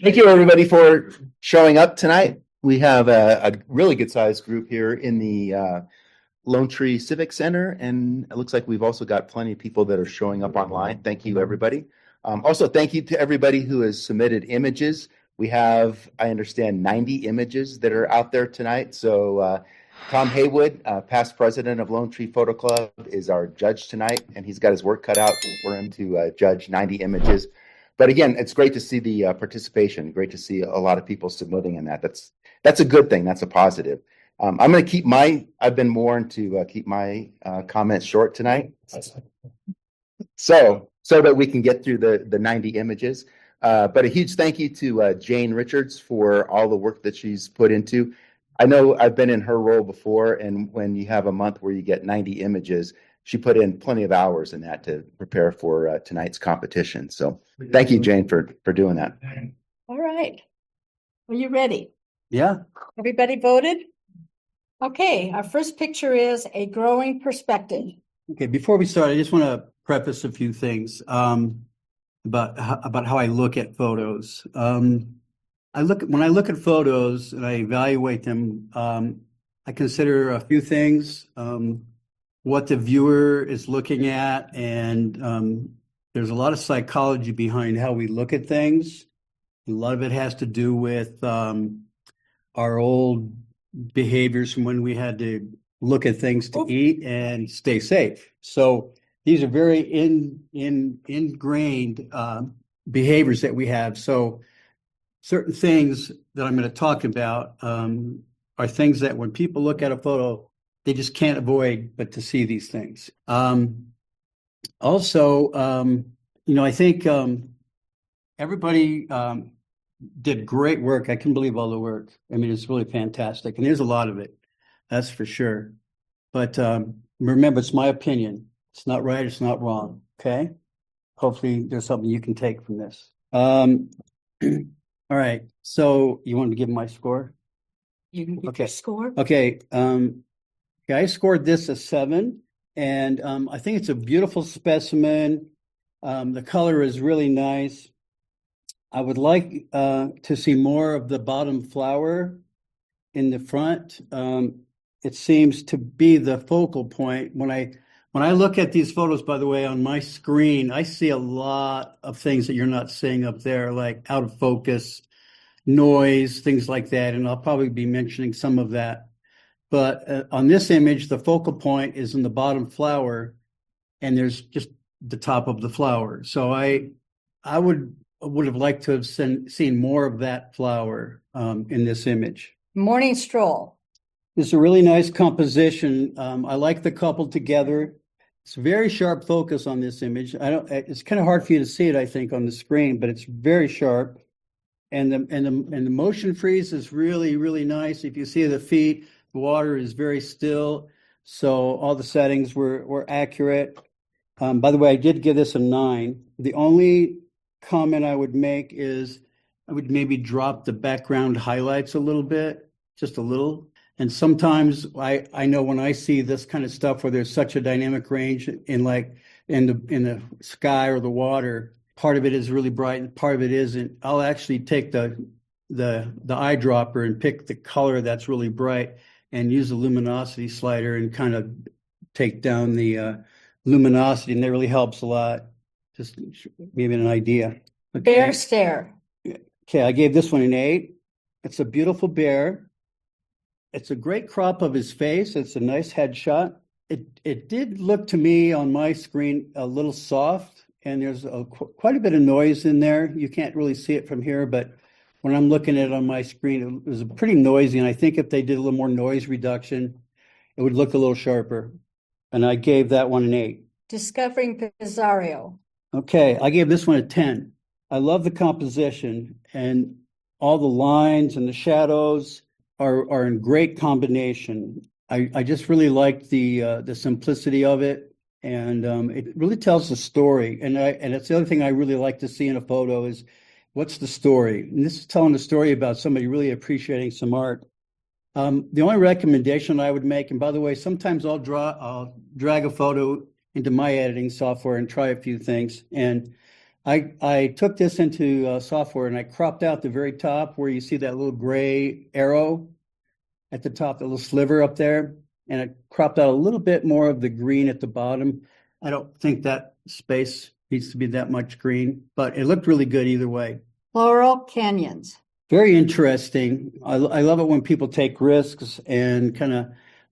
Thank you, everybody, for showing up tonight. We have a really good sized group here in the Lone Tree Civic Center, and it looks like we've also got plenty of people that are showing up online. Thank you, everybody. Also, thank you to everybody who has submitted images. We have, I understand, 90 images that are out there tonight. So Tom Heywood, past president of Lone Tree Photo Club, is our judge tonight, and he's got his work cut out for him to judge 90 images. But again, it's great to see the participation. Great to see a lot of people submitting in that. That's a good thing. That's a positive. I'm going to keep I've been warned to keep my comments short tonight, so that we can get through the 90 images. But a huge thank you to Jane Richards for all the work that she's put into. I know I've been in her role before, and when you have a month where you get 90 images, she put in plenty of hours in that to prepare for tonight's competition. So thank you, Jane, for doing that. All right. Are you ready? Yeah. Everybody voted? Okay, our first picture is a growing perspective. Okay, before we start, I just want to preface a few things about how I look at photos. When I look at photos and I evaluate them, I consider a few things. What the viewer is looking at, and there's a lot of psychology behind how we look at things. A lot of it has to do with our old behaviors from when we had to look at things to eat and stay safe. So these are very ingrained behaviors that we have. So certain things that I'm going to talk about are things that when people look at a photo, they just can't avoid but to see these things. Also, I think everybody did great work. I can believe all the work. I mean, it's really fantastic. And there's a lot of it, that's for sure. But remember, it's my opinion. It's not right. It's not wrong. Okay. Hopefully there's something you can take from this. All right. So you want to give my score? You can give your score. Okay. I scored this a 7, and I think it's a beautiful specimen. The color is really nice. I would like to see more of the bottom flower in the front. It seems to be the focal point. When I look at these photos, by the way, on my screen, I see a lot of things that you're not seeing up there, like out of focus, noise, things like that, and I'll probably be mentioning some of that. But on this image, the focal point is in the bottom flower, and there's just the top of the flower. So I would have liked to have seen more of that flower in this image. Morning stroll. It's a really nice composition. I like the couple together. It's very sharp focus on this image. It's kind of hard for you to see it, I think, on the screen, but it's very sharp. And the motion freeze is really, really nice. If you see the feet, the water is very still, so all the settings were accurate. By the way, I did give this a 9. The only comment I would make is I would maybe drop the background highlights a little bit, just a little. And sometimes I know when I see this kind of stuff where there's such a dynamic range in the sky or the water, part of it is really bright and part of it isn't. I'll actually take the eyedropper and pick the color that's really bright and use the luminosity slider and kind of take down the luminosity, and that really helps a lot. Just maybe an idea. Okay. Bear stare. Okay, I gave this one an 8. It's a beautiful bear. It's a great crop of his face. It's a nice headshot. It did look to me on my screen a little soft, and there's quite a bit of noise in there. You can't really see it from here, but when I'm looking at it on my screen, it was pretty noisy, and I think if they did a little more noise reduction, it would look a little sharper. And I gave that one an 8. Discovering Pizarro. Okay, I gave this one a 10. I love the composition, and all the lines and the shadows are in great combination. I just really like the simplicity of it, and it really tells the story. And it's the other thing I really like to see in a photo is what's the story? And this is telling a story about somebody really appreciating some art. The only recommendation I would make, and by the way, sometimes I'll drag a photo into my editing software and try a few things. And I took this into software and I cropped out the very top where you see that little gray arrow at the top, the little sliver up there, and I cropped out a little bit more of the green at the bottom. I don't think that space needs to be that much green, but it looked really good either way. Floral canyons. Very interesting. I love it when people take risks and kind of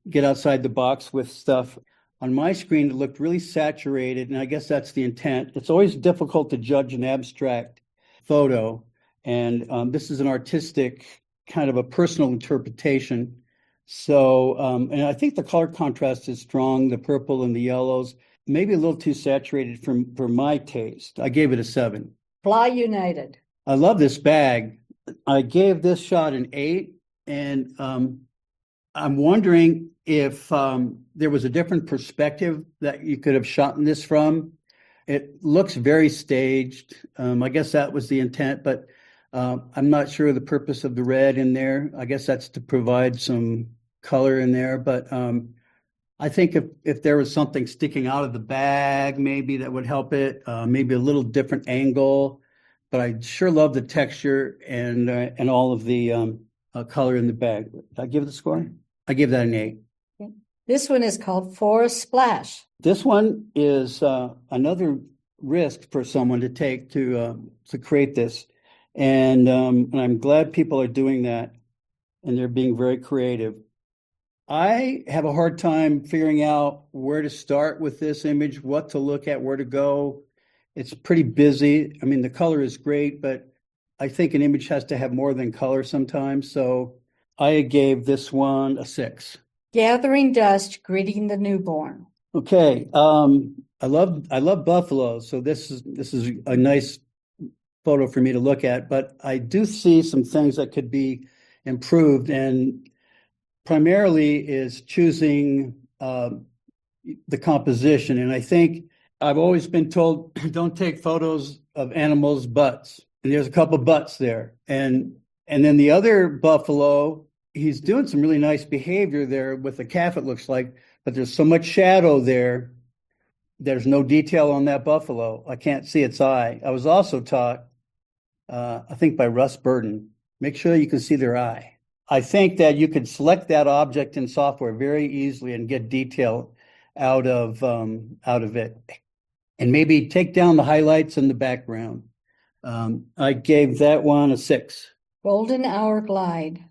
get outside the box with stuff. On my screen, it looked really saturated, and I guess that's the intent. It's always difficult to judge an abstract photo, and this is an artistic kind of a personal interpretation. So, and I think the color contrast is strong, the purple and the yellows, maybe a little too saturated for my taste. I gave it a 7. Fly United. I love this bag. I gave this shot an 8, and I'm wondering if there was a different perspective that you could have shot this from. It looks very staged. I guess that was the intent, but I'm not sure the purpose of the red in there. I guess that's to provide some color in there, but I think if there was something sticking out of the bag, maybe that would help it, maybe a little different angle. But I sure love the texture and all of the color in the bag. Did I give it a score? I give that an 8. This one is called Forest Splash. This one is another risk for someone to take to create this, and I'm glad people are doing that, and they're being very creative. I have a hard time figuring out where to start with this image, what to look at, where to go. It's pretty busy. I mean, the color is great, but I think an image has to have more than color sometimes. So I gave this one a 6. Gathering Dust, Greeting the Newborn. Okay. I love buffaloes, so this is a nice photo for me to look at, but I do see some things that could be improved, and primarily is choosing the composition. And I think I've always been told, don't take photos of animals' butts. And there's a couple butts there. And then the other buffalo, he's doing some really nice behavior there with the calf, it looks like, but there's so much shadow there. There's no detail on that buffalo. I can't see its eye. I was also taught, I think by Russ Burton, make sure you can see their eye. I think that you could select that object in software very easily and get detail out of it. And maybe take down the highlights in the background. I gave that one a 6. Golden Hour Glide.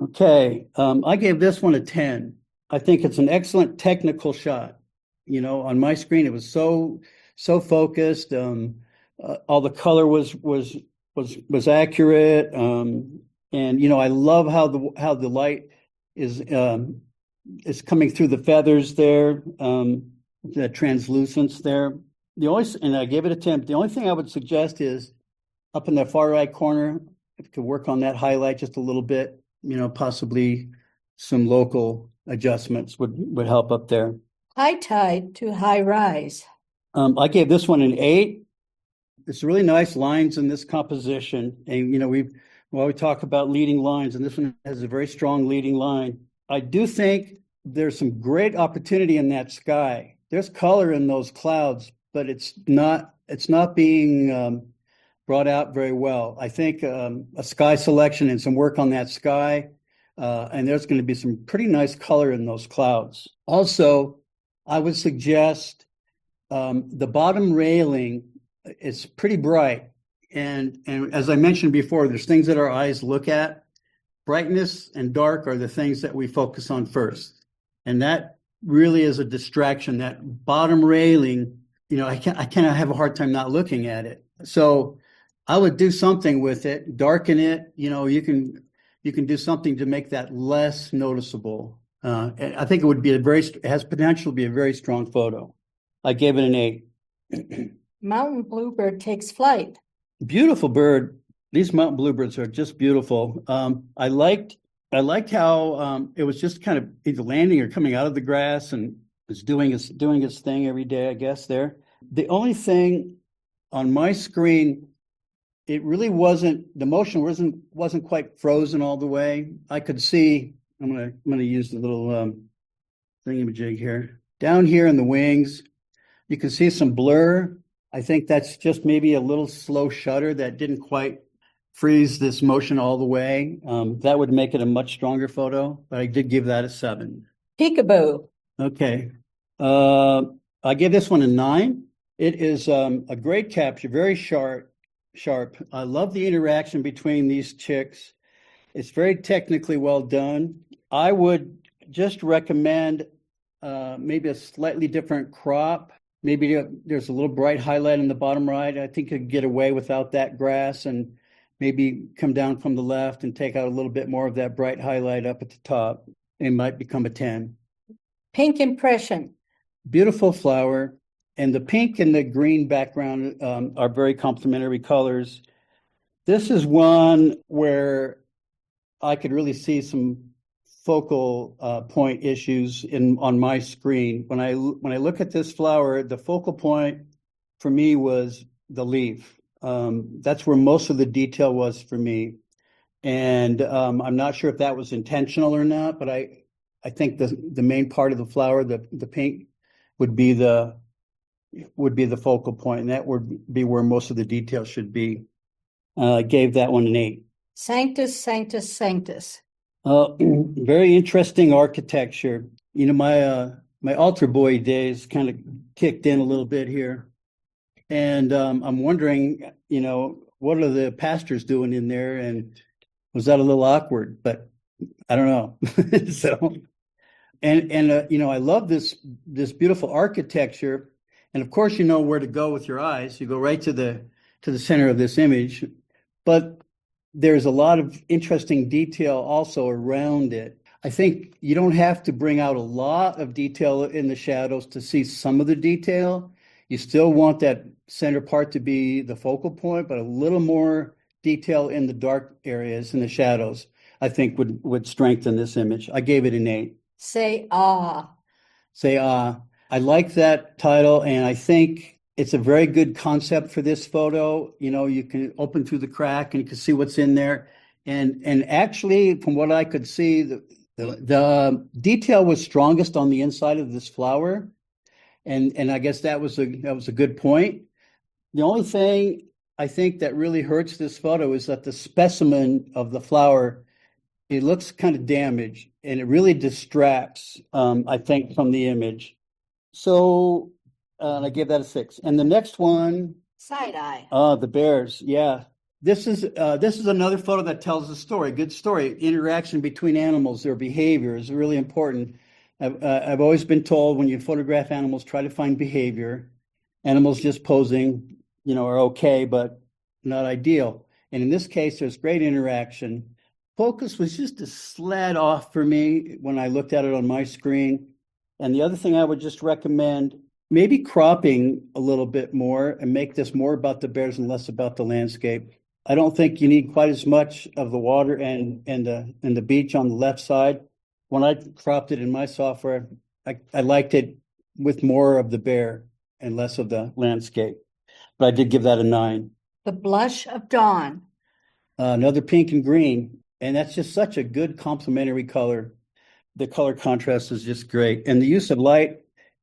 Okay, I gave this one a 10. I think it's an excellent technical shot. You know, on my screen, it was so focused. All the color was accurate. And you know, I love how the light is coming through the feathers there. The translucence there. And I gave it a 10. The only thing I would suggest is up in the far right corner, if you could work on that highlight just a little bit, you know, possibly some local adjustments would help up there. High Tide to High Rise. I gave this one an 8. It's really nice lines in this composition. And, you know, we talk about leading lines, and this one has a very strong leading line. I do think there's some great opportunity in that sky. There's color in those clouds, but it's not being brought out very well. I think a sky selection and some work on that sky, and there's going to be some pretty nice color in those clouds. Also, I would suggest the bottom railing is pretty bright. And as I mentioned before, there's things that our eyes look at. Brightness and dark are the things that we focus on first. And that really is a distraction. That bottom railing, you know, I kind of have a hard time not looking at it. So I would do something with it, darken it. You know, you can do something to make that less noticeable. I think it has potential to be a very strong photo. I gave it an 8. Mountain Bluebird Takes Flight. Beautiful bird. These mountain bluebirds are just beautiful. I liked how it was just kind of either landing or coming out of the grass and was doing its thing every day, I guess, there. The only thing on my screen, it really the motion wasn't quite frozen all the way. I could see, I'm gonna use the little thingamajig here. Down here in the wings, you can see some blur I think that's just maybe a little slow shutter that didn't quite freeze this motion all the way. That would make it a much stronger photo, but I did give that a 7. Peekaboo. Okay. I give this one a 9. It is a great capture, very sharp. I love the interaction between these chicks. It's very technically well done. I would just recommend maybe a slightly different crop. Maybe there's a little bright highlight in the bottom right. I think you could get away without that grass and maybe come down from the left and take out a little bit more of that bright highlight up at the top. It might become a 10. Pink impression. Beautiful flower. And the pink and the green background are very complementary colors. This is one where I could really see some focal point issues on my screen. When I look at this flower, the focal point for me was the leaf. That's where most of the detail was for me. And I'm not sure if that was intentional or not, but I think the main part of the flower, the pink, would be the focal point, and that would be where most of the detail should be. I gave that one an 8. Sanctus, sanctus, sanctus. Very interesting architecture. You know, my altar boy days kind of kicked in a little bit here. And I'm wondering, you know, what are the pastors doing in there? And was that a little awkward? But I don't know. So, you know, I love this beautiful architecture. And of course, you know where to go with your eyes. You go right to the center of this image. But there's a lot of interesting detail also around it. I think you don't have to bring out a lot of detail in the shadows to see some of the detail. You still want that center part to be the focal point, but a little more detail in the dark areas, in the shadows, I think would strengthen this image. I gave it an 8. Say ah. Say ah. I like that title, and I think it's a very good concept for this photo. You know, you can open through the crack and you can see what's in there. And actually, from what I could see, the detail was strongest on the inside of this flower. And I guess that was a good point. The only thing I think that really hurts this photo is that the specimen of the flower, it looks kind of damaged, and it really distracts, I think, from the image. So I give that a 6. And the next one, Side eye. the bears. Yeah, this is another photo that tells a story. Good story. Interaction between animals, their behavior is really important. I've always been told when you photograph animals, try to find behavior. Animals just posing, you know, are okay, but not ideal. And in this case, there's great interaction. Focus was just a slad off for me when I looked at it on my screen. And the other thing I would just recommend, maybe cropping a little bit more and make this more about the bears and less about the landscape. I don't think you need quite as much of the water and the beach on the left side. When I cropped it in my software, I liked it with more of the bear and less of the landscape. But I did give that a 9. The blush of dawn. Another pink and green. And that's just such a good complementary color. The color contrast is just great. And the use of light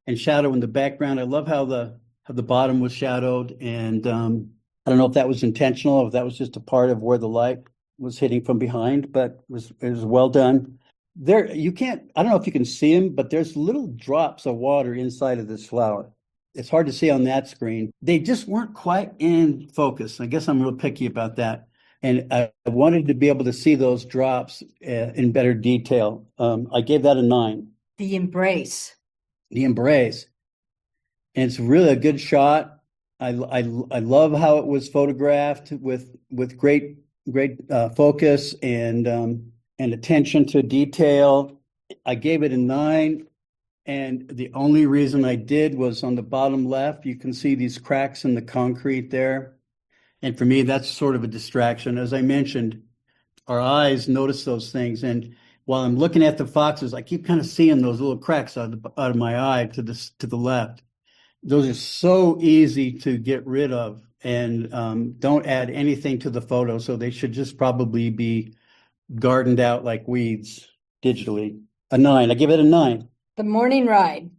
and shadow in the background. I love how the bottom was shadowed. And I don't know if that was intentional or if that was just a part of where the light was hitting from behind, but it was well done. There, you can't, I don't know if you can see them, but there's little drops of water inside of this flower. It's hard to see on that screen. They just weren't quite in focus. I guess I'm real picky about that. And I wanted to be able to see those drops in better detail. I gave that a 9. The embrace. The embrace. And it's really a good shot. I love how it was photographed with great focus and attention to detail. I gave it a 9. And the only reason I did was on the bottom left, you can see these cracks in the concrete there. And for me, that's sort of a distraction. As I mentioned, our eyes notice those things. And while I'm looking at the foxes, I keep kind of seeing those little cracks out of my eye to the left. Those are so easy to get rid of and don't add anything to the photo. So they should just probably be gardened out like weeds digitally. A 9. I give it a 9. The morning ride.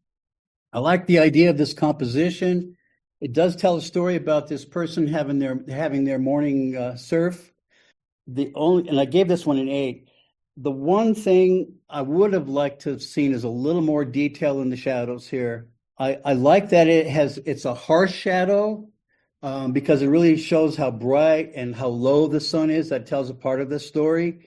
I like the idea of this composition. It does tell a story about this person having their morning surf. And I gave this one an 8. The one thing I would have liked to have seen is a little more detail in the shadows here. I like that it's a harsh shadow, because it really shows how bright and how low the sun is. That tells a part of the story.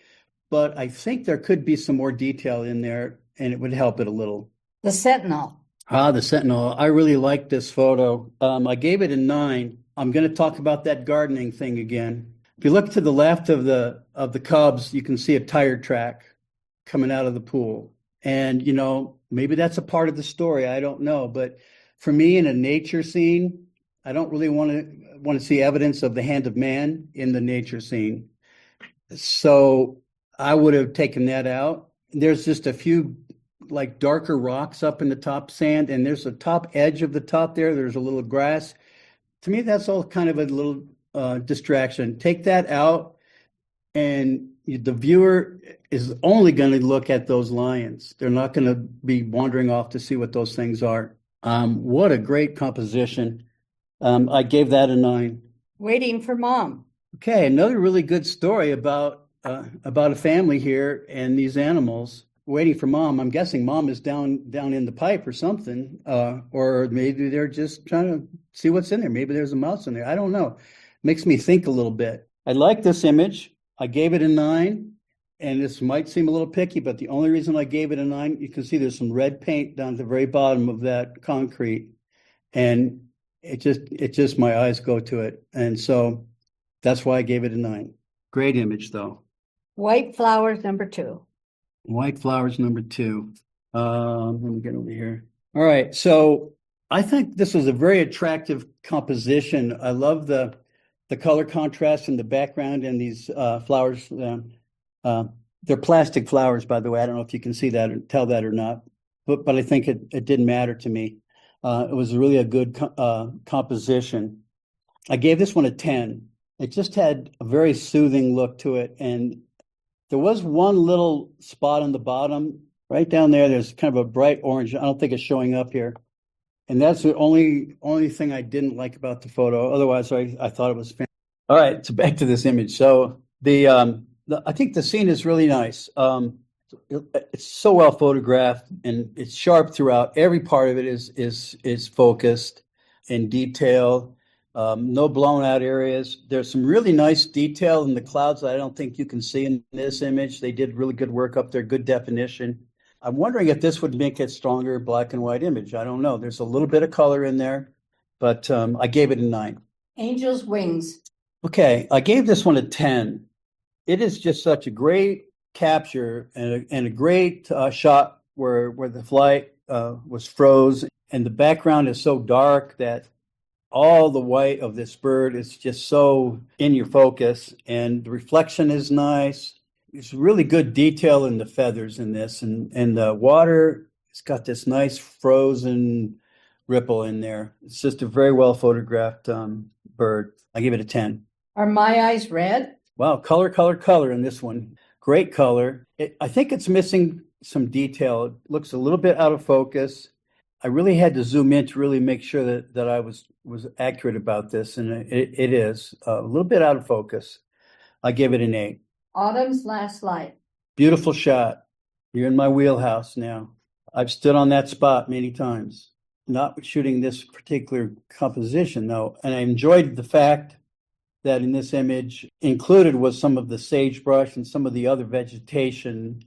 But I think there could be some more detail in there, and it would help it a little. The Sentinel. The Sentinel. I really like this photo. I gave it a 9. I'm going to talk about that gardening thing again. If you look to the left of the cubs, you can see a tire track coming out of the pool. And, maybe that's a part of the story. I don't know. But for me, in a nature scene, I don't really want to see evidence of the hand of man in the nature scene. So I would have taken that out. There's just a few like darker rocks up in the top sand, and there's a top edge of the top there. There's a little grass. To me, that's all kind of a little distraction. Take that out, and the viewer is only going to look at those lions. They're not going to be wandering off to see what those things are. What a great composition. I gave that a 9. Waiting for Mom. Okay, another really good story about a family here and these animals waiting for Mom. I'm guessing Mom is down in the pipe or something, or maybe they're just trying to see what's in there. Maybe there's a mouse in there. I don't know. Makes me think a little bit. I like this image. I gave it a 9, and this might seem a little picky, but the only reason I gave it a 9, you can see there's some red paint down at the very bottom of that concrete, and it just my eyes go to it, and so that's why I gave it a 9. Great image, though. White flowers, number 2. White flowers, number 2. Let me get over here. All right, so I think this was a very attractive composition. I love the color contrast in the background and these flowers. They're plastic flowers, by the way. I don't know if you can see that or tell that or not, but I think it didn't matter to me. It was really a good composition. I gave this one a 10. It just had a very soothing look to it, and there was one little spot on the bottom, right down there. There's kind of a bright orange. I don't think it's showing up here. And that's the only thing I didn't like about the photo. Otherwise, I thought it was fantastic. All right, so back to this image. So I think the scene is really nice. It's so well photographed, and it's sharp throughout. Every part of it is focused in detail. No blown out areas. There's some really nice detail in the clouds that I don't think you can see in this image. They did really good work up there, good definition. I'm wondering if this would make it stronger black and white image. I don't know. There's a little bit of color in there, but I gave it a 9. Angel's Wings. Okay, I gave this one a 10. It is just such a great capture and a great shot where the flight was froze, and the background is so dark that all the white of this bird is just so in your focus, and the reflection is nice. It's really good detail in the feathers in this, and the water, it's got this nice frozen ripple in there. It's just a very well photographed bird. I give it a 10. Are my eyes red? Wow, color in this one. Great color. I think it's missing some detail. It looks a little bit out of focus. I really had to zoom in to really make sure that I was accurate about this, and it is a little bit out of focus. I give it an 8. Autumn's Last Light. Beautiful shot. You're in my wheelhouse now. I've stood on that spot many times. Not shooting this particular composition, though, and I enjoyed the fact that in this image included was some of the sagebrush and some of the other vegetation,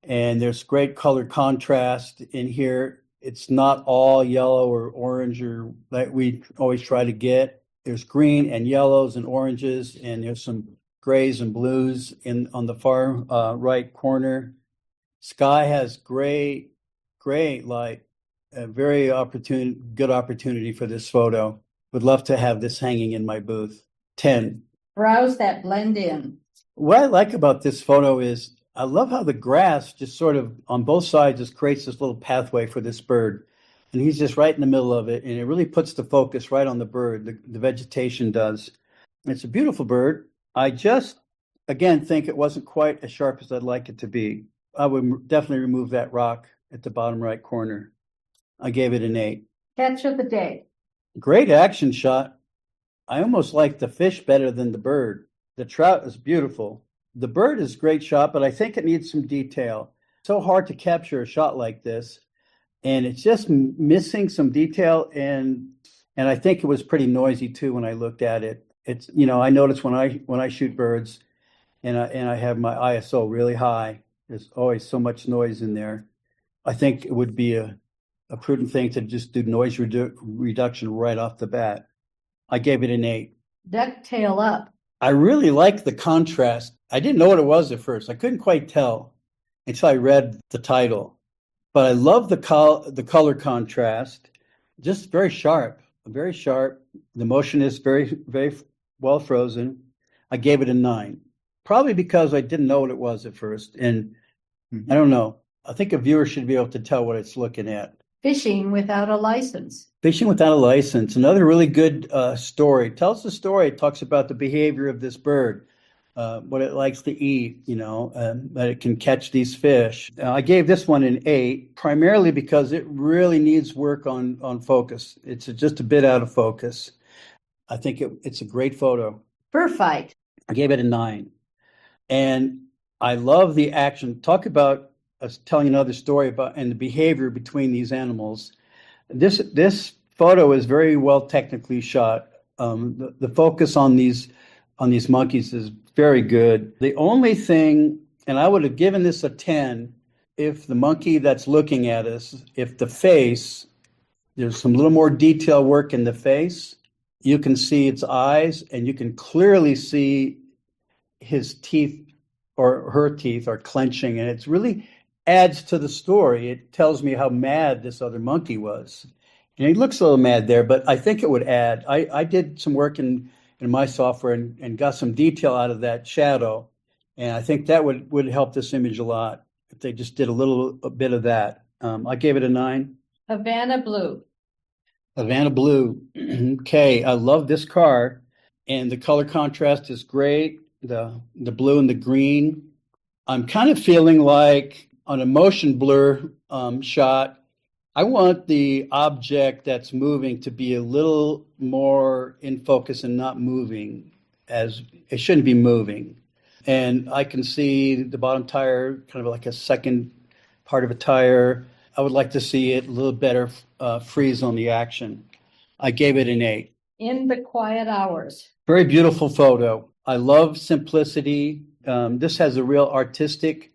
and there's great color contrast in here. It's not all yellow or orange or like we always try to get. There's green and yellows and oranges, and there's some grays and blues on the far right corner. Sky has great light. A very good opportunity for this photo. Would love to have this hanging in my booth. 10. Browse that blend in. What I like about this photo is I love how the grass just sort of on both sides just creates this little pathway for this bird. And he's just right in the middle of it. And it really puts the focus right on the bird. The vegetation does. It's a beautiful bird. I just, again, think it wasn't quite as sharp as I'd like it to be. I would definitely remove that rock at the bottom right corner. I gave it an 8. Catch of the Day. Great action shot. I almost like the fish better than the bird. The trout is beautiful. The bird is a great shot, but I think it needs some detail. So hard to capture a shot like this, and it's just missing some detail. And I think it was pretty noisy too when I looked at it. It's, I notice when I shoot birds, and I have my ISO really high, there's always so much noise in there. I think it would be a prudent thing to just do noise reduction right off the bat. I gave it an 8. Ducktail up. I really like the contrast. I didn't know what it was at first. I couldn't quite tell until I read the title. But I love the color contrast. Just very sharp, very sharp. The motion is very, very well frozen. I gave it a 9, probably because I didn't know what it was at first. And I don't know. I think a viewer should be able to tell what it's looking at. Fishing without a license. Fishing without a license. Another really good story. Tells the story. It talks about the behavior of this bird, what it likes to eat, that it can catch these fish. I gave this one an 8, primarily because it really needs work on focus. It's just a bit out of focus. I think it's a great photo. Fur fight. I gave it a 9. And I love the action. Talk about telling another story about and the behavior between these animals. This photo is very well technically shot. The focus on these monkeys is very good. The only thing, and I would have given this a 10, if the monkey that's looking at us, if the face, there's some little more detail work in the face, you can see its eyes, and you can clearly see his teeth or her teeth are clenching, and it's really adds to the story. It tells me how mad this other monkey was. And he looks a little mad there, but I think it would add. I did some work in my software and got some detail out of that shadow. And I think that would help this image a lot if they just did a bit of that. I gave it a 9. Havana blue. Havana blue. Okay, I love this car. And the color contrast is great. The blue and the green. I'm kind of feeling like on a motion blur shot, I want the object that's moving to be a little more in focus and not moving, as it shouldn't be moving. And I can see the bottom tire, kind of like a second part of a tire. I would like to see it a little better freeze on the action. I gave it an 8. In the quiet hours. Very beautiful photo. I love simplicity. This has a real artistic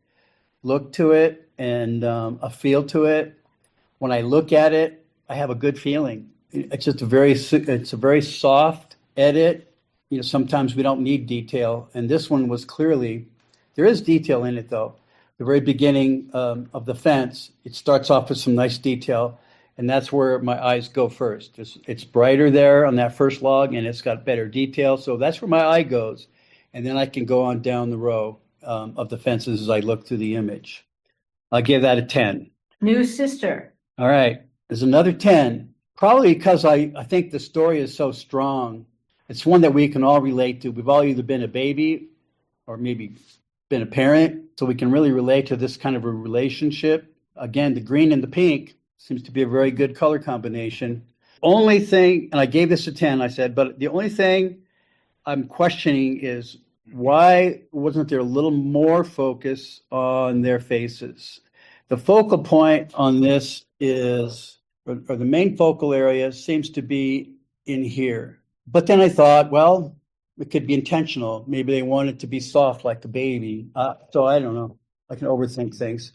look to it and a feel to it. When I look at it, I have a good feeling. It's just it's a very soft edit. Sometimes we don't need detail, and this one was clearly, there is detail in it though. The very beginning of the fence, it starts off with some nice detail, and that's where my eyes go first. It's brighter there on that first log, and it's got better detail, so that's where my eye goes. And then I can go on down the row of the fences as I look through the image. I'll give that a 10. New sister. All right, there's another 10. Probably because I think the story is so strong. It's one that we can all relate to. We've all either been a baby or maybe been a parent, so we can really relate to this kind of a relationship. Again, the green and the pink seems to be a very good color combination. Only thing, and I gave this a 10, I said, but the only thing I'm questioning is why wasn't there a little more focus on their faces? The focal point on this is, or the main focal area seems to be in here. But then I thought, well, it could be intentional. Maybe they want it to be soft like a baby. So I don't know. I can overthink things.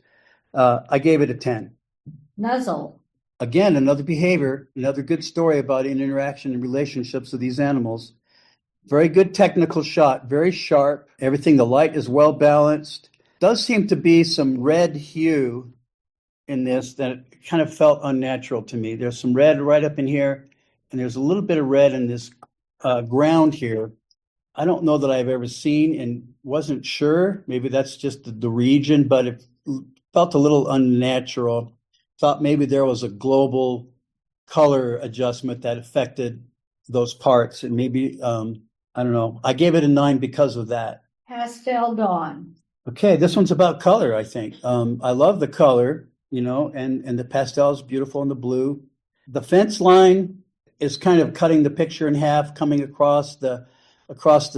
I gave it a 10. Nuzzle. Again, another behavior, another good story about an interaction and relationships of these animals. Very good technical shot, very sharp. Everything, the light is well balanced. Does seem to be some red hue in this that kind of felt unnatural to me. There's some red right up in here, and there's a little bit of red in this ground here. I don't know that I've ever seen and wasn't sure. Maybe that's just the region, but it felt a little unnatural. Thought maybe there was a global color adjustment that affected those parts, and maybe I don't know. I gave it a 9 because of that. Pastel dawn. Okay, this one's about color, I think. I love the color, and the pastel is beautiful in the blue. The fence line, is kind of cutting the picture in half, coming across the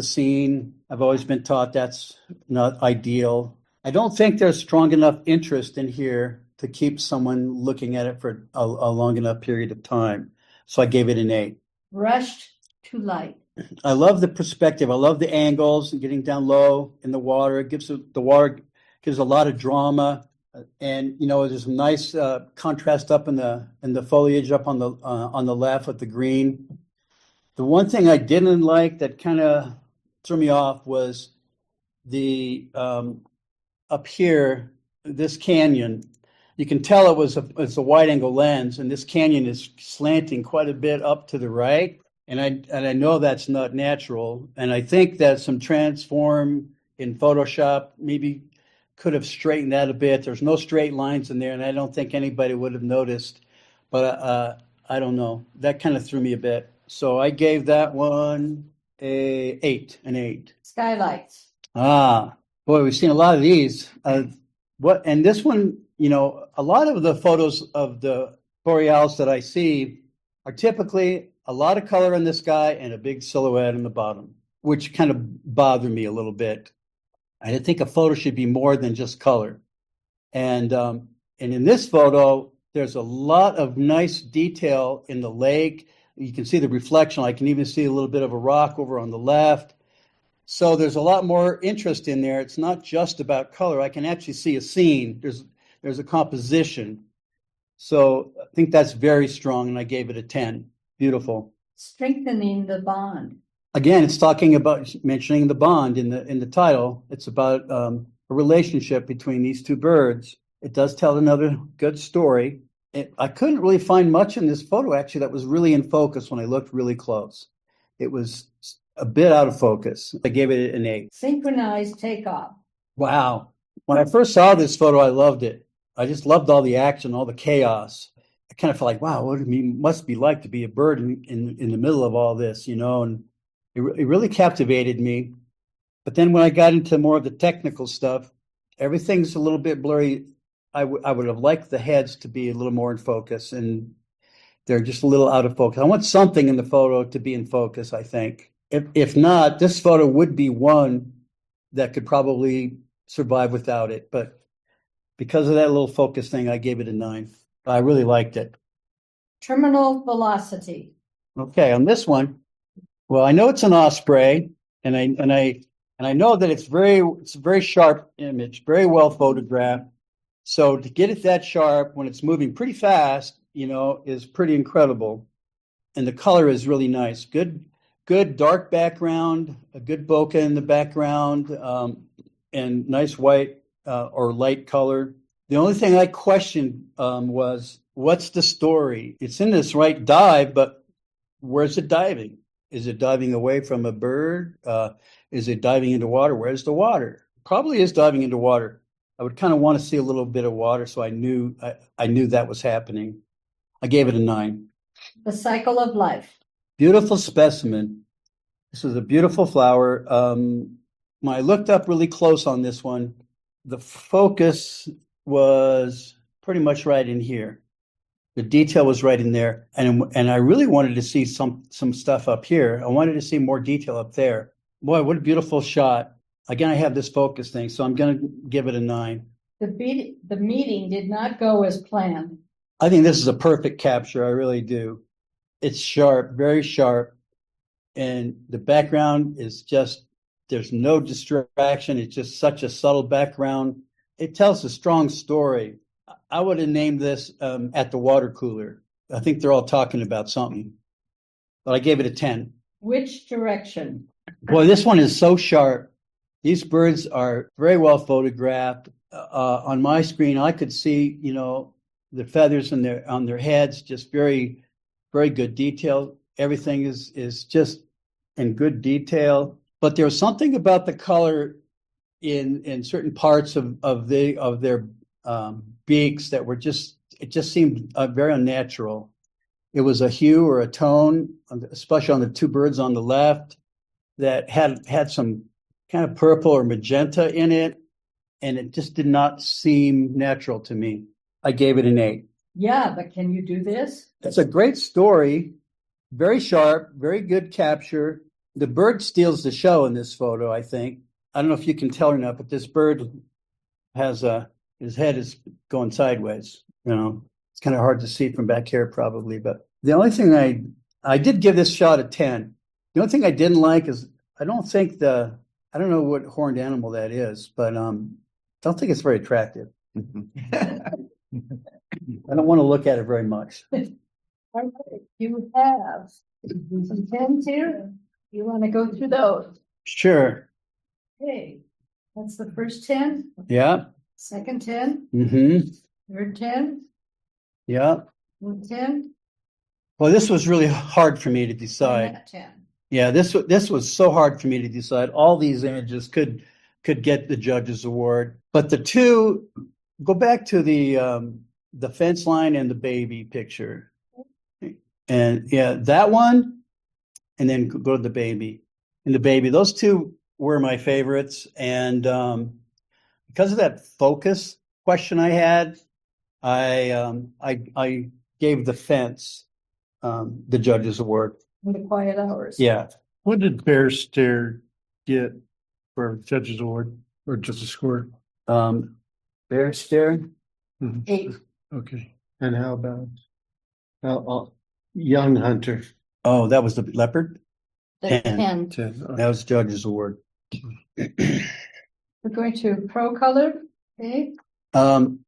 scene. I've always been taught that's not ideal. I don't think there's strong enough interest in here to keep someone looking at it for a long enough period of time. So I gave it an 8. Rushed, too light. I love the perspective. I love the angles and getting down low in the water. The water gives a lot of drama, and there's a nice contrast up in the foliage up on the left with the green. The one thing I didn't like that kind of threw me off was the up here, this canyon. You can tell it's a wide angle lens, and this canyon is slanting quite a bit up to the right. And I know that's not natural. And I think that some transform in Photoshop maybe could have straightened that a bit. There's no straight lines in there, and I don't think anybody would have noticed. But I don't know. That kind of threw me a bit. So I gave that one an 8. Skylights. Ah, boy, we've seen a lot of these. And this one, a lot of the photos of the borealis that I see are typically a lot of color in the sky and a big silhouette in the bottom, which kind of bothered me a little bit. I think a photo should be more than just color. And in this photo, there's a lot of nice detail in the lake. You can see the reflection. I can even see a little bit of a rock over on the left. So there's a lot more interest in there. It's not just about color. I can actually see a scene. There's a composition. So I think that's very strong, and I gave it a 10. Beautiful. Strengthening the bond. Again, it's talking about mentioning the bond in the title. It's about a relationship between these two birds. It does tell another good story. I couldn't really find much in this photo, actually, that was really in focus when I looked really close. It was a bit out of focus. I gave it an 8. Synchronized takeoff. Wow. When I first saw this photo, I loved it. I just loved all the action, all the chaos. I kind of felt like, wow, what it must be like to be a bird in the middle of all this, and it really captivated me. But then when I got into more of the technical stuff, everything's a little bit blurry. I would have liked the heads to be a little more in focus, and they're just a little out of focus. I want something in the photo to be in focus, I think. If not, this photo would be one that could probably survive without it. But because of that little focus thing, I gave it a 9. I really liked it. Terminal velocity. Okay, on this one, well, I know it's an osprey, and I know that it's a very sharp image, very well photographed. So to get it that sharp when it's moving pretty fast, is pretty incredible. And the color is really nice. Good dark background, a good bokeh in the background, and nice white or light color. The only thing I questioned was, what's the story? It's in this right dive, but where's it diving? Is it diving away from a bird? Is it diving into water? Where's the water? Probably is diving into water. I would kind of want to see a little bit of water, so I knew that was happening. I gave it a 9. The cycle of life. Beautiful specimen. This is a beautiful flower. When I looked up really close on this one, the focus was pretty much right in here. The detail was right in there, and I really wanted to see some stuff up here. I wanted to see more detail up there. Boy, what a beautiful shot. Again, I have this focus thing, so I'm going to give it a 9. The meeting did not go as planned. I think this is a perfect capture. I really do. It's sharp, very sharp, and the background is just, there's no distraction. It's just such a subtle background. It tells a strong story. I would have named this At the Water Cooler. I think they're all talking about something, but I gave it a 10. Which direction? Boy, this one is so sharp. These birds are very well photographed. On my screen, I could see, the feathers on their heads, just very, very good detail. Everything is just in good detail. But there was something about the color in certain parts of their beaks that were it just seemed very unnatural. It was a hue or a tone, especially on the two birds on the left, that had some kind of purple or magenta in it, and it just did not seem natural to me. I gave it an 8. Yeah, but can you do this? It's a great story. very sharp, very good capture. The bird steals the show in this photo, I think. I don't know if you can tell or not, but this bird has his head is going sideways. It's kind of hard to see from back here probably, but the only thing I did give this shot a 10. The only thing I didn't like is I don't know what horned animal that is, but don't think it's very attractive. I don't want to look at it very much. All right, you have some pens here. You want to go through those? Sure. Okay, that's the first 10, Yeah. second 10, third 10, Yeah. fourth 10, Well, this was really hard for me to and decide. that 10. Yeah, this was so hard for me to decide. All these images could get the judge's award, but the two go back to the fence line and the baby picture, and yeah, that one, and then go to the baby and the baby. Those two were my favorites, and because of that focus question I had, I gave the fence the judge's award. In the quiet hours. Yeah. What did Bear Stare get for Judge's Award or just a score? Bear stare. 8. Okay. And how about Young Hunter? Oh, that was the leopard. The 10. 10. That was judge's award. We're going to pro color. Okay. Well,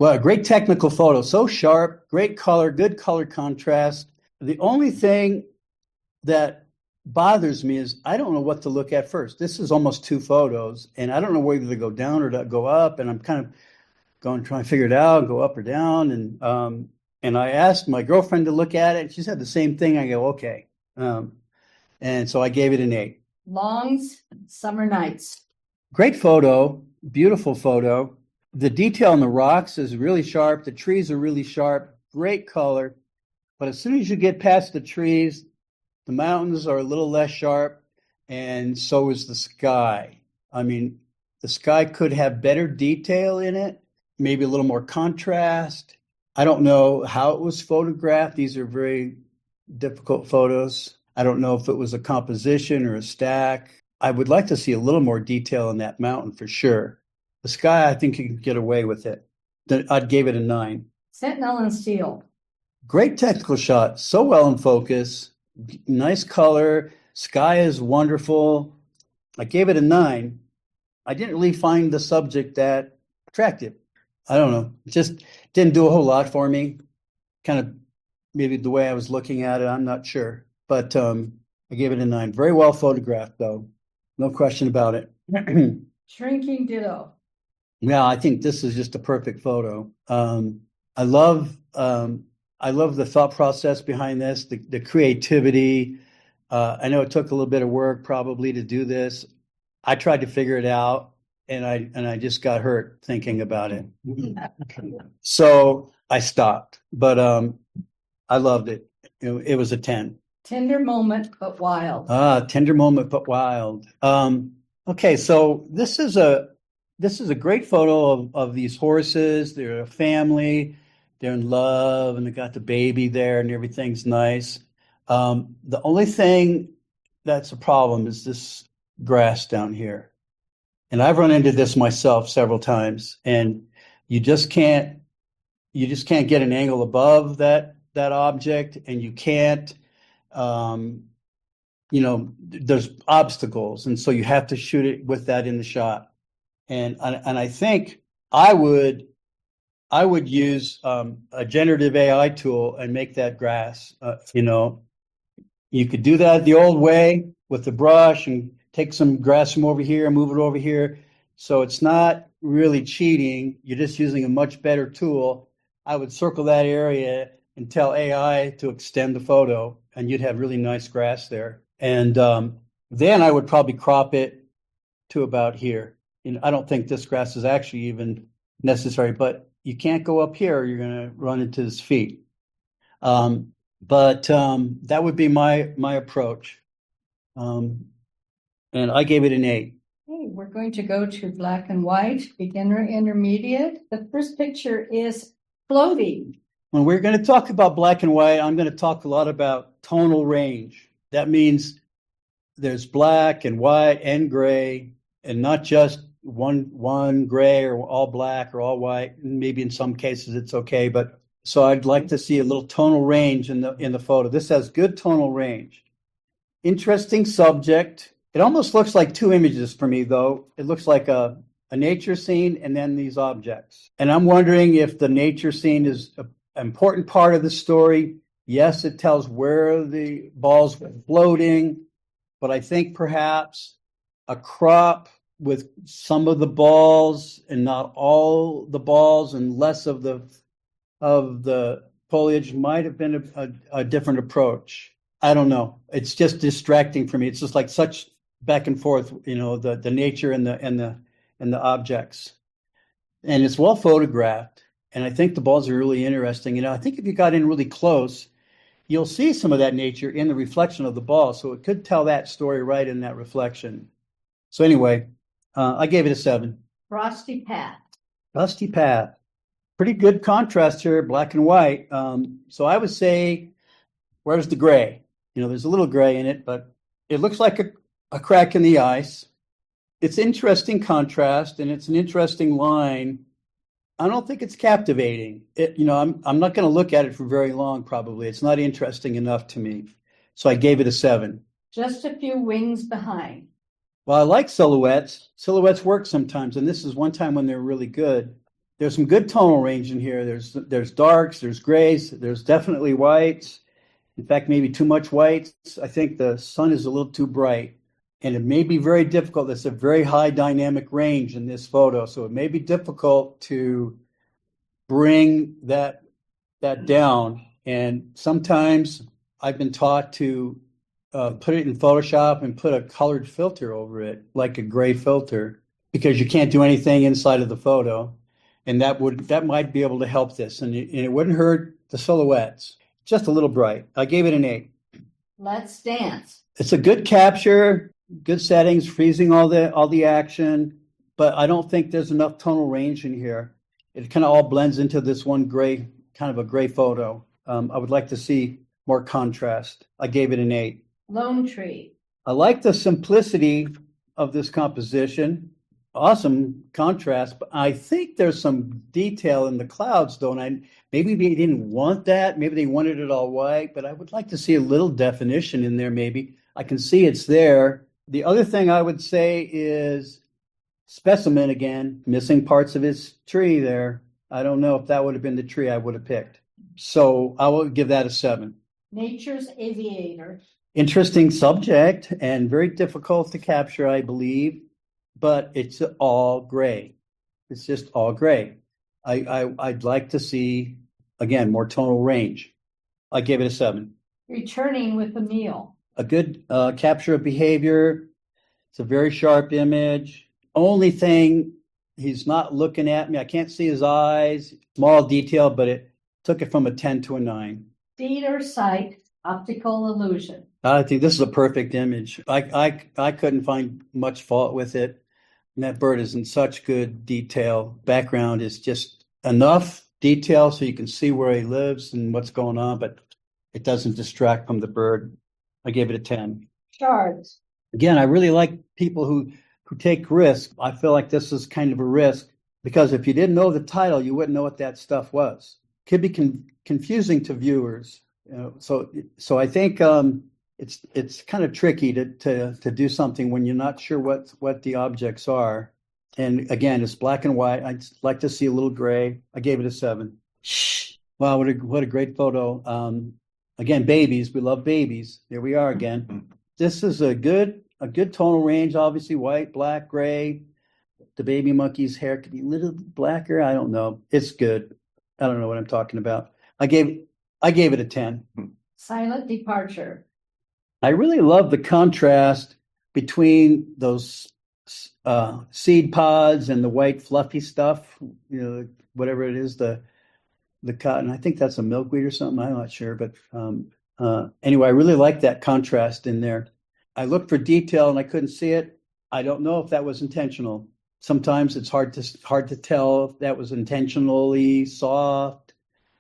a great technical photo, so sharp, great color, good color contrast. The only thing that bothers me is I don't know what to look at first. This is almost 2 photos, and I don't know whether to go down or to go up, and I'm kind of trying to figure it out, go up or down, and I asked my girlfriend to look at it, and she said the same thing. I go, okay, and so I gave it an 8. Longs, summer nights. Great photo, beautiful photo. The detail on the rocks is really sharp. The trees are really sharp, great color. But as soon as you get past the trees, the mountains are a little less sharp, and so is the sky. I mean, the sky could have better detail in it, maybe a little more contrast. I don't know how it was photographed. These are very difficult photos. I don't know if it was a composition or a stack. I would like to see a little more detail in that mountain for sure. The sky, I think you can get away with it. I'd give it a 9. Sentinel and steel. Great technical shot, so well in focus, nice color, sky is wonderful. I gave it a 9. I didn't really find the subject that attractive. I don't know, it just didn't do a whole lot for me. Kind of maybe the way I was looking at it, I'm not sure. But I gave it a 9. Very well photographed though, no question about it. Shrinking ditto. Yeah, I think this is just a perfect photo. I love the thought process behind this, the creativity. I know it took a little bit of work probably to do this. I tried to figure it out, and I just got hurt thinking about it. So I stopped, but I loved it. It was a 10. Tender moment, but wild. Tender moment, but wild. Okay, so this is a great photo of these horses. They're a family. They're in love, and they got the baby there, and everything's nice. The only thing that's a problem is this grass down here. And I've run into this myself several times, and you just can't get an angle above that object, and you can't, there's obstacles, and so you have to shoot it with that in the shot. And I think I would use a generative AI tool and make that grass. You could do that the old way with the brush and take some grass from over here and move it over here. So it's not really cheating. You're just using a much better tool. I would circle that area and tell AI to extend the photo, and you'd have really nice grass there. And then I would probably crop it to about here. I don't think this grass is actually even necessary, but you can't go up here or you're going to run into his feet. But that would be my approach. And I gave it an 8. Okay, we're going to go to black and white, beginner, intermediate. The first picture is floating. When we're going to talk about black and white, I'm going to talk a lot about tonal range. That means there's black and white and gray, and not just one gray or all black or all white. Maybe in some cases it's okay, but so I'd like to see a little tonal range in the photo. This has good tonal range. Interesting subject. It almost looks like two images for me, though. It looks like a nature scene and then these objects. And I'm wondering if the nature scene is an important part of the story. Yes, it tells where the balls were floating, but I think perhaps a crop with some of the balls and not all the balls and less of the foliage might have been a different approach. I don't know. It's just distracting for me. It's just like such back and forth, the nature and the objects. And it's well photographed. And I think the balls are really interesting. I think if you got in really close, you'll see some of that nature in the reflection of the ball. So it could tell that story right in that reflection. So anyway, I gave it a 7. Frosty Path. Frosty Path. Pretty good contrast here, black and white. So I would say, where's the gray? There's a little gray in it, but it looks like a crack in the ice. It's interesting contrast, and it's an interesting line. I don't think it's captivating. I'm not going to look at it for very long, probably. It's not interesting enough to me. So I gave it a 7. Just a few wings behind. Well, I like silhouettes. Silhouettes work sometimes, and this is one time when they're really good. There's some good tonal range in here. There's darks, there's grays, there's definitely whites. In fact, maybe too much whites. I think the sun is a little too bright, and it may be very difficult. There's a very high dynamic range in this photo, so it may be difficult to bring that down. And sometimes I've been taught to put it in Photoshop and put a colored filter over it, like a gray filter, because you can't do anything inside of the photo. And that might be able to help this, and it wouldn't hurt the silhouettes. Just a little bright. I gave it an 8. Let's dance. It's a good capture, good settings, freezing all the action, but I don't think there's enough tonal range in here. It kind of all blends into this one gray, kind of a gray photo. I would like to see more contrast. I gave it an 8. Lone Tree. I like the simplicity of this composition. Awesome contrast, but I think there's some detail in the clouds, though, and maybe they didn't want that. Maybe they wanted it all white, but I would like to see a little definition in there, maybe. I can see it's there. The other thing I would say is specimen again, missing parts of his tree there. I don't know if that would have been the tree I would have picked. So I will give that a 7. Nature's Aviator. Interesting subject and very difficult to capture, I believe. But it's all gray. It's just all gray. I'd like to see, again, more tonal range. I gave it a 7. Returning with a Meal. A good capture of behavior. It's a very sharp image. Only thing, he's not looking at me. I can't see his eyes. Small detail, but it took it from a 10 to a 9. Seed or Sight, Optical Illusion. I think this is a perfect image. I couldn't find much fault with it. And that bird is in such good detail. Background is just enough detail so you can see where he lives and what's going on, but it doesn't distract from the bird. I gave it a 10. Shards. Again, I really like people who take risks. I feel like this is kind of a risk because if you didn't know the title, you wouldn't know what that stuff was. Could be confusing to viewers. So I think it's kind of tricky to do something when you're not sure what the objects are. And again, it's black and white. I'd like to see a little gray. I gave it a 7. Wow, what a great photo. Again, babies. We love babies. There we are again. This is a good tonal range, obviously white, black, gray. The baby monkey's hair could be a little blacker. I don't know. It's good. I don't know what I'm talking about. I gave it a 10. Silent Departure. I really love the contrast between those seed pods and the white fluffy stuff, whatever it is, the cotton. I think that's a milkweed or something. I'm not sure, but anyway, I really like that contrast in there. I looked for detail and I couldn't see it. I don't know if that was intentional. Sometimes it's hard to tell if that was intentionally soft,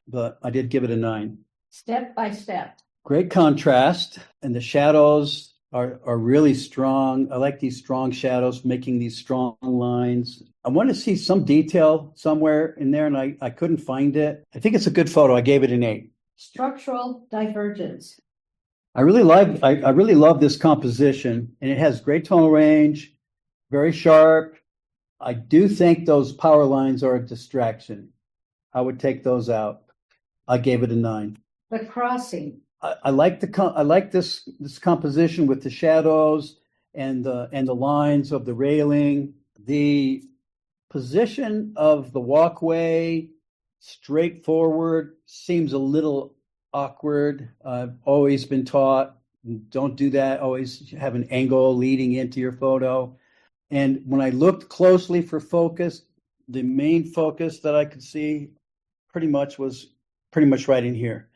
but I did give it a 9. Step by Step. Great contrast, and the shadows are really strong. I like these strong shadows, making these strong lines. I want to see some detail somewhere in there, and I couldn't find it. I think it's a good photo. I gave it an 8. Structural divergence. I really love this composition, and it has great tonal range, very sharp. I do think those power lines are a distraction. I would take those out. I gave it a 9. The crossing. I like this composition with the shadows and the lines of the railing. The position of the walkway, straightforward, seems a little awkward. I've always been taught, don't do that. Always have an angle leading into your photo. And when I looked closely for focus, the main focus that I could see was pretty much right in here.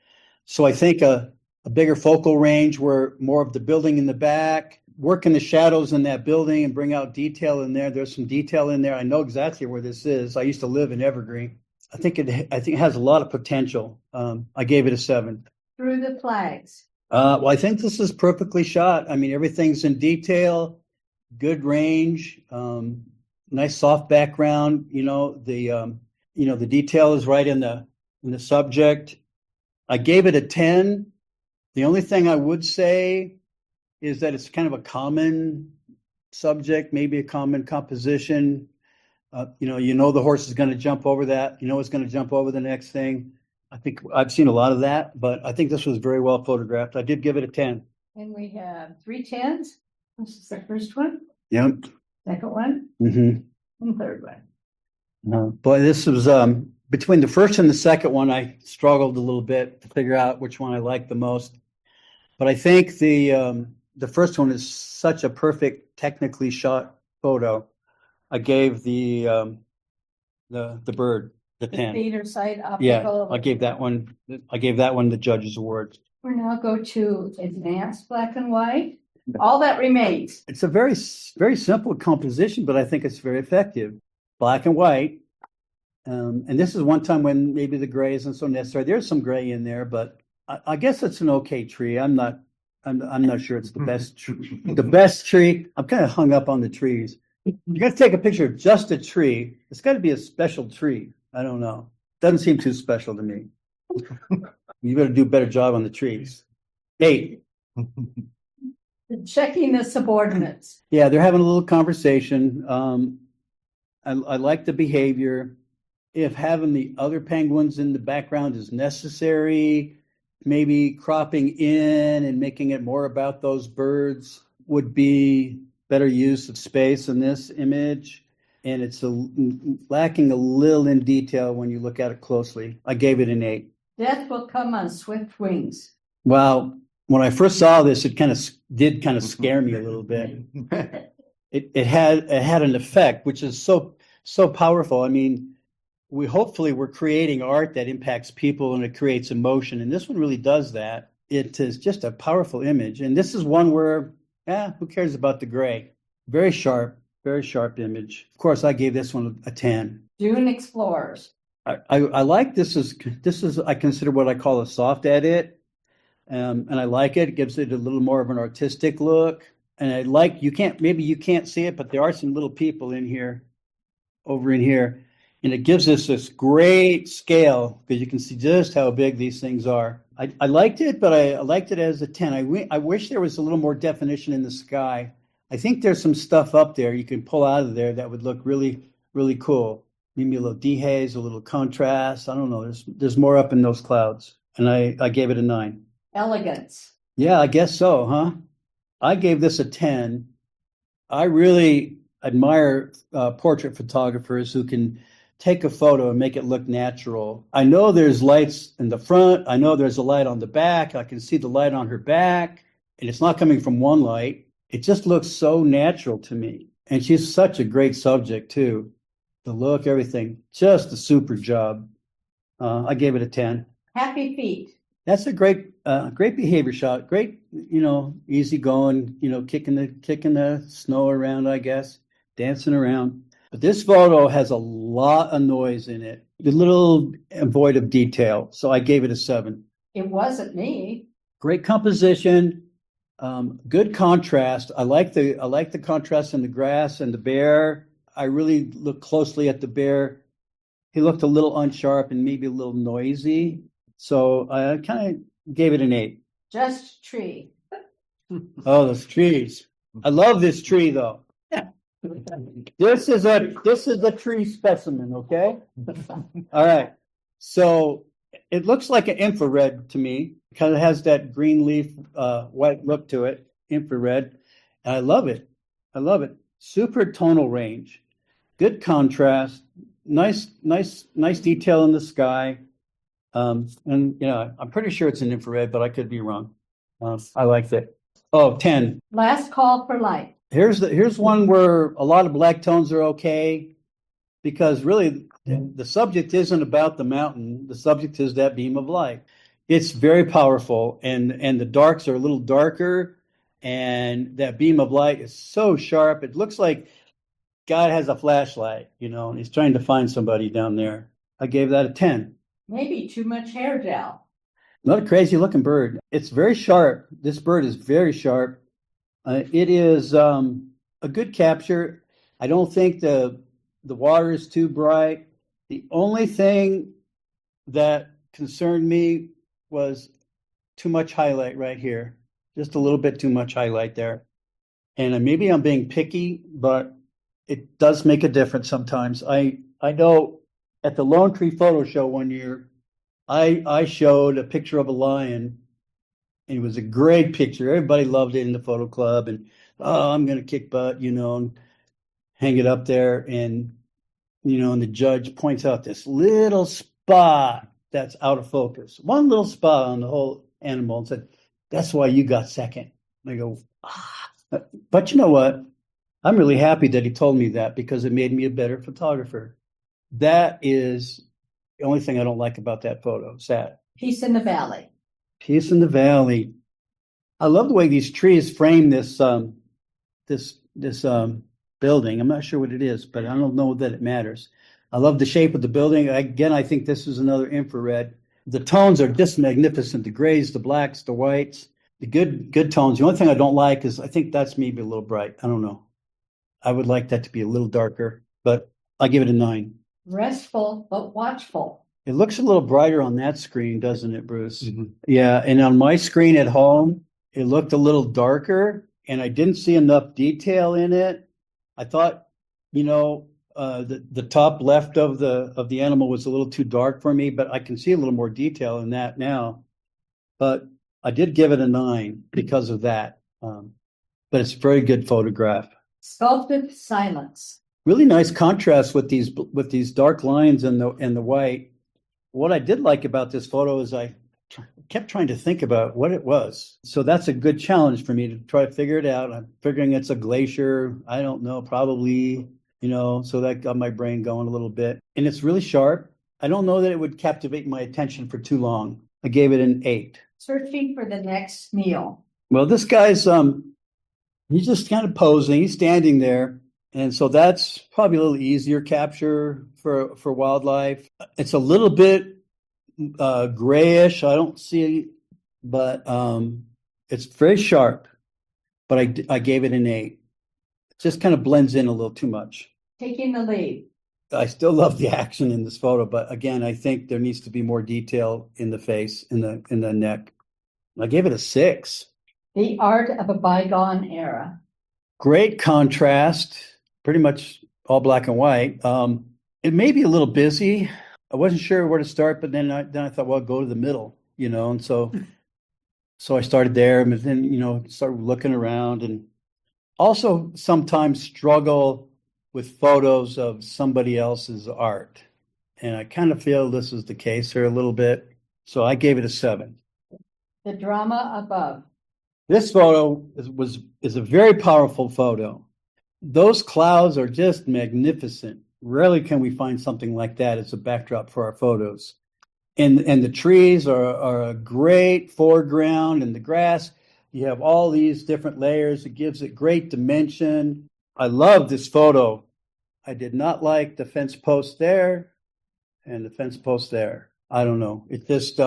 So I think a bigger focal range where more of the building in the back, work in the shadows in that building and bring out detail in there. There's some detail in there. I know exactly where this is. I used to live in Evergreen. I think it has a lot of potential. I gave it a 7. Through the flags. Well, I think this is perfectly shot. I mean, everything's in detail, good range, nice soft background. The detail is right in the subject. I gave it a 10. The only thing I would say is that it's kind of a common subject, maybe a common composition. The horse is going to jump over that. It's going to jump over the next thing. I think I've seen a lot of that, but I think this was very well photographed. I did give it a 10. And we have 3 10s. This is the first one. Yep. Second one. Mm-hmm. And third one. Boy, this was between the first and the second one, I struggled a little bit to figure out which one I liked the most. But I think the first one is such a perfect, technically shot photo. I gave the bird the 10. Theater site optical. Yeah, I gave that one the judges award. We'll now go to advanced black and white. All that remains. It's a very, very simple composition, but I think it's very effective. Black and white. And this is one time when maybe the gray isn't so necessary. There's some gray in there, but I guess it's an okay tree. I'm not sure it's the best tree. The best tree. I'm kind of hung up on the trees. You're going to take a picture of just a tree. It's got to be a special tree. I don't know. Doesn't seem too special to me. You got to do a better job on the trees. 8. Checking the subordinates. Yeah, they're having a little conversation. I like the behavior. If having the other penguins in the background is necessary, maybe cropping in and making it more about those birds would be better use of space in this image. And it's lacking a little in detail when you look at it closely. I gave it an 8. Death will come on swift wings. Well, when I first saw this, it did scare me a little bit. It had an effect, which is so powerful. I mean, we're creating art that impacts people and it creates emotion. And this one really does that. It is just a powerful image. And this is one where, who cares about the gray? Very sharp image. Of course, I gave this one a 10. Dune Explorers. I like this is I consider what I call a soft edit. And I like it. It gives it a little more of an artistic look. And I like, you can't see it, but there are some little people over in here. And it gives us this great scale because you can see just how big these things are. I liked it, but I liked it as a 10. I wish there was a little more definition in the sky. I think there's some stuff up there you can pull out of there that would look really, really cool. Maybe a little dehaze, a little contrast. I don't know. There's more up in those clouds. And I gave it a 9. Elegance. Yeah, I guess so, huh? I gave this a 10. I really admire portrait photographers who can take a photo and make it look natural. I know there's lights in the front. I know there's a light on the back. I can see the light on her back, and it's not coming from one light. It just looks so natural to me. And she's such a great subject, too. The look, everything. Just a super job. I gave it a 10. Happy feet. That's a great behavior shot. Great, easy going, kicking the snow around, I guess, dancing around. But this photo has a lot of noise in it, a little void of detail. So I gave it a 7. It wasn't me. Of Great composition, good contrast. I like the contrast in the grass and the bear. I really looked closely at the bear. He looked a little unsharp and maybe a little noisy. So I kind of gave it an 8. Just tree. Oh, those trees. I love this tree though. This is a tree specimen, okay? All right. So it looks like an infrared to me because it has that green leaf, white look to it, infrared. And I love it. I love it. Super tonal range, good contrast, nice detail in the sky. And I'm pretty sure it's an infrared, but I could be wrong. I liked it. Oh, 10. Last call for light. Here's one where a lot of black tones are okay, because really the subject isn't about the mountain. The subject is that beam of light. It's very powerful, and the darks are a little darker, and that beam of light is so sharp. It looks like God has a flashlight, and he's trying to find somebody down there. I gave that a 10. Maybe too much hair gel. Not a crazy looking bird. It's very sharp. This bird is very sharp. It is a good capture. I don't think the water is too bright. The only thing that concerned me was too much highlight right here. Just a little bit too much highlight there. And maybe I'm being picky, but it does make a difference sometimes. I know at the Lone Tree Photo Show one year, I showed a picture of a lion. It was a great picture. Everybody loved it in the photo club, and I'm going to kick butt, and hang it up there. And, and the judge points out this little spot that's out of focus. One little spot on the whole animal, and said, "That's why you got second." And I go, but you know what? I'm really happy that he told me that, because it made me a better photographer. That is the only thing I don't like about that photo. Sad. Peace in the valley. Peace in the valley. I love the way these trees frame this building. I'm not sure what it is, but I don't know that it matters. I love the shape of the building. Again, I think this is another infrared. The tones are just magnificent. The grays, the blacks, the whites, the good tones. The only thing I don't like is I think that's maybe a little bright. I don't know. I would like that to be a little darker, but I give it a 9. Restful, but watchful. It looks a little brighter on that screen, doesn't it, Bruce? Mm-hmm. Yeah, and on my screen at home, it looked a little darker, and I didn't see enough detail in it. I thought, the top left of the animal was a little too dark for me, but I can see a little more detail in that now. But I did give it a 9 because of that. But it's a very good photograph. Sculpted silence. Really nice contrast with these dark lines and the white. What I did like about this photo is I kept trying to think about what it was. So that's a good challenge for me to try to figure it out. I'm figuring it's a glacier. I don't know, probably, so that got my brain going a little bit. And it's really sharp. I don't know that it would captivate my attention for too long. I gave it an 8. Searching for the next meal. Well, this guy's, he's just kind of posing. He's standing there. And so that's probably a little easier capture for wildlife. It's a little bit grayish. I don't see, but it's very sharp. But I gave it an 8. It just kind of blends in a little too much. Taking the lead. I still love the action in this photo, but again, I think there needs to be more detail in the face, in the neck. I gave it a 6. The art of a bygone era. Great contrast. Pretty much all black and white. It may be a little busy. I wasn't sure where to start, but then I thought, well, go to the middle, and so I started there, and then, started looking around, and also sometimes struggle with photos of somebody else's art. And I kind of feel this is the case here a little bit. So I gave it a 7. The drama above. This photo is a very powerful photo. Those clouds are just magnificent. Rarely can we find something like that as a backdrop for our photos. And the trees are a great foreground, and the grass, you have all these different layers. It gives it great dimension. I love this photo. I did not like the fence post there and the fence post there. I don't know. It just,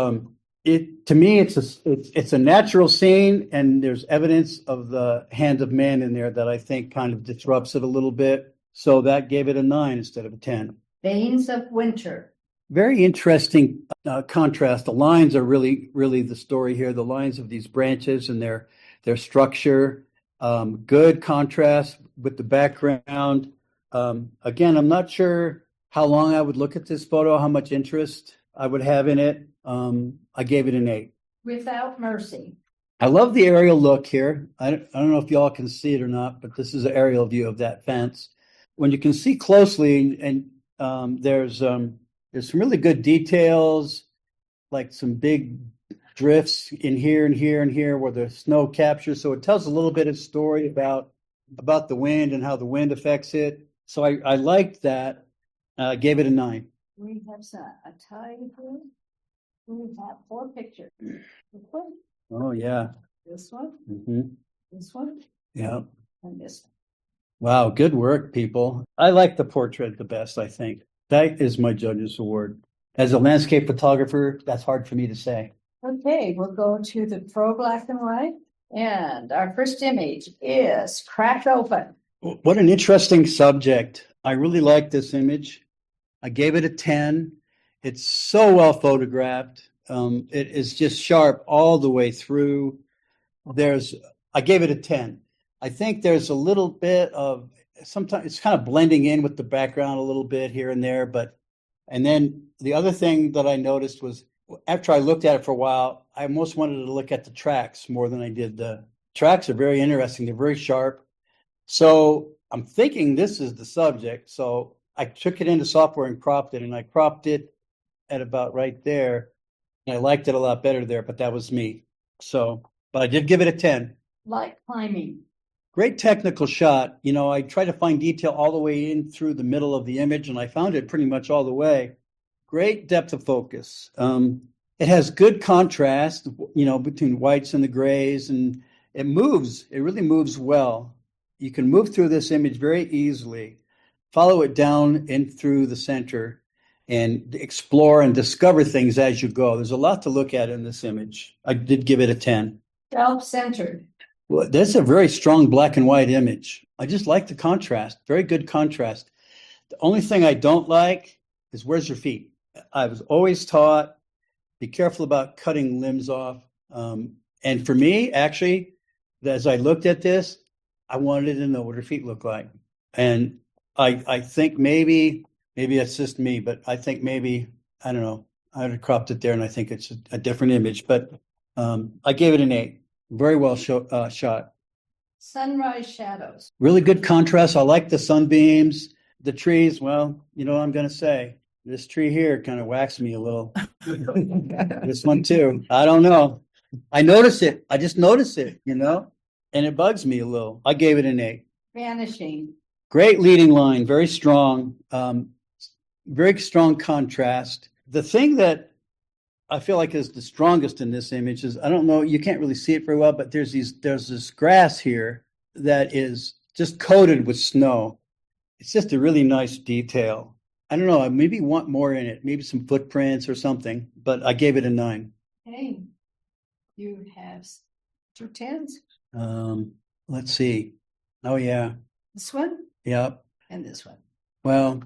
to me, it's a natural scene, and there's evidence of the hand of man in there that I think kind of disrupts it a little bit. So that gave it a 9 instead of a 10. Veins of winter. Very interesting contrast. The lines are really, really the story here. The lines of these branches and their structure. Good contrast with the background. Again, I'm not sure how long I would look at this photo, how much interest I would have in it. I gave it an 8. Without mercy. I love the aerial look here. I don't know if y'all can see it or not, but this is an aerial view of that fence. When you can see closely, and there's some really good details, like some big drifts in here and here and here where the snow captures. So it tells a little bit of story about the wind and how the wind affects it. So I liked that. I gave it a 9. We have a tide here. We have 4 pictures. This one, Oh yeah. this one, Hmm. this one, Yeah. and this one. Wow. Good work, people. I like the portrait the best, I think. That is my judge's award. As a landscape photographer, that's hard for me to say. Okay, we'll go to the pro black and white. And our first image is cracked open. What an interesting subject. I really like this image. I gave it a 10. It's so well photographed. It is just sharp all the way through. I gave it a 10. I think there's a little bit of, sometimes it's kind of blending in with the background a little bit here and there. And then the other thing that I noticed was after I looked at it for a while, I almost wanted to look at the tracks more than I did. The tracks are very interesting. They're very sharp. So I'm thinking this is the subject. So I took it into software and cropped it, and I cropped it at about right there. And I liked it a lot better there, but that was me. So, but I did give it a 10. Like climbing. Great technical shot. You know, I tried to find detail all the way in through the middle of the image, and I found it pretty much all the way. Great depth of focus. It has good contrast, you know, between whites and the grays, and it moves. It really moves well. You can move through this image very easily, follow it down in through the center, and explore and discover things as you go. There's a lot to look at in this image. I did give it a 10. Self-centered. Well, that's a very strong black and white image. I just like the contrast. Very good contrast. The only thing I don't like is where's your feet? I was always taught, be careful about cutting limbs off. And for me, actually, as I looked at this, I wanted to know what her feet look like. And I think maybe it's just me, but I think maybe, I don't know, I would have cropped it there, and I think it's a different image. But I gave it an 8. Very well shot. Sunrise shadows. Really good contrast. I like the sunbeams. The trees, well, you know what I'm going to say. This tree here kind of waxed me a little. This one too. I don't know. I notice it. I just notice it, you know, and it bugs me a little. I gave it an 8. Vanishing. Great leading line. Very strong. Very strong contrast. The thing that I feel like is the strongest in this image is, I don't know, you can't really see it very well, but there's this grass here that is just coated with snow. It's just a really nice detail. I don't know, I maybe want more in it, maybe some footprints or something, but I gave it a 9. Hey, you have 2 10s. Let's see. Oh yeah. This one Yep. and this one. Well,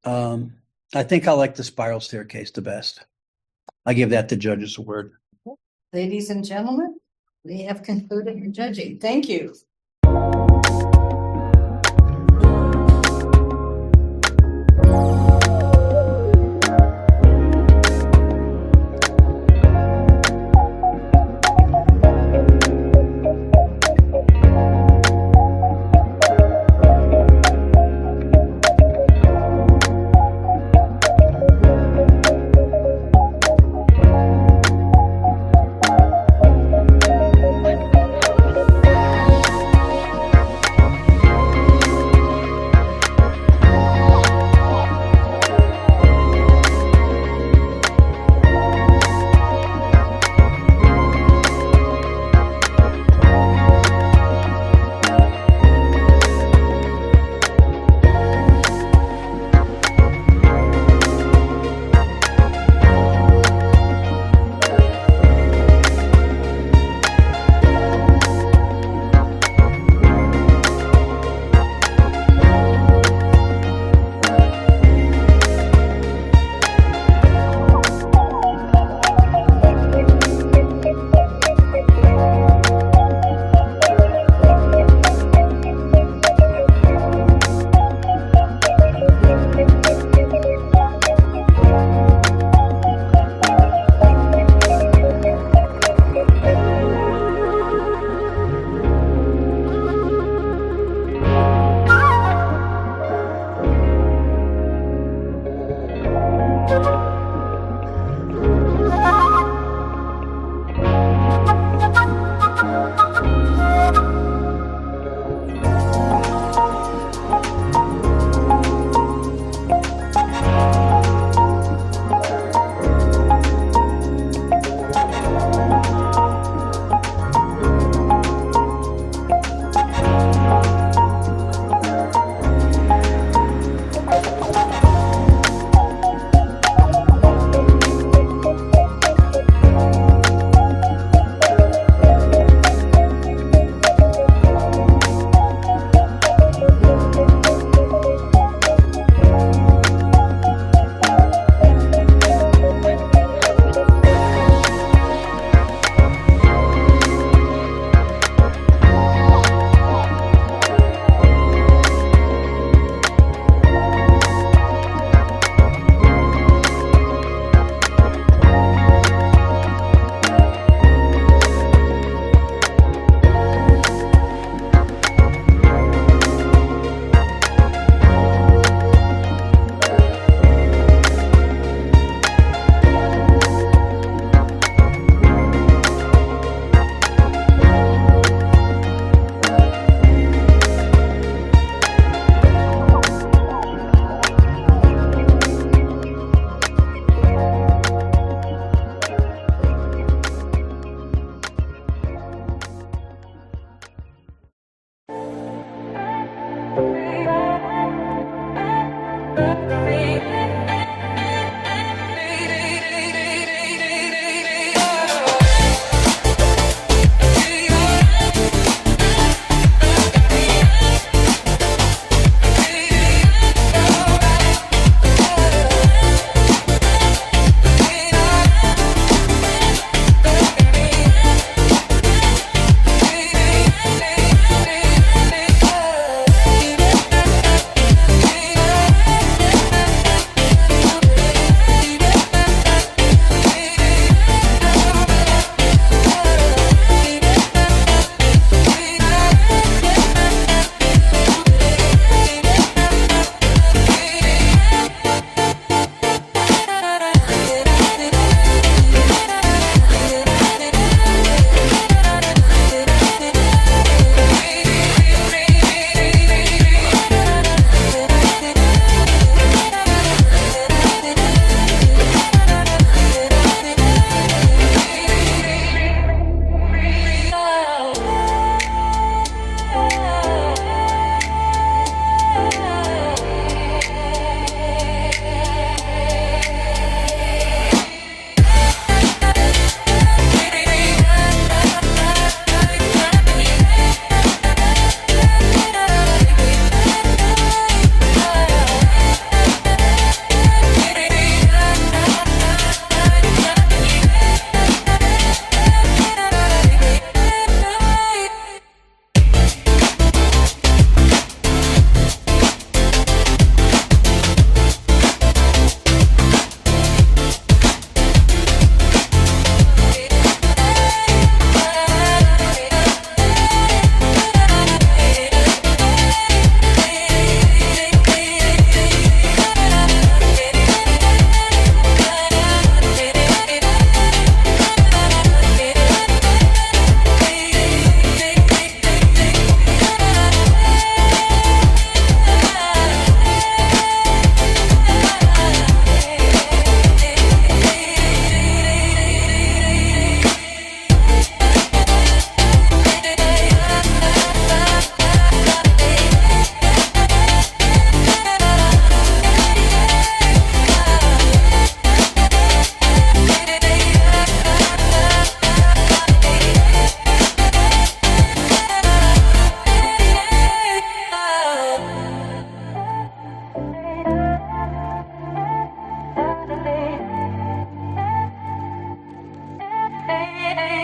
I think I like the spiral staircase the best. I give that the judge's award. Ladies and gentlemen, we have concluded your judging. Thank you.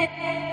it.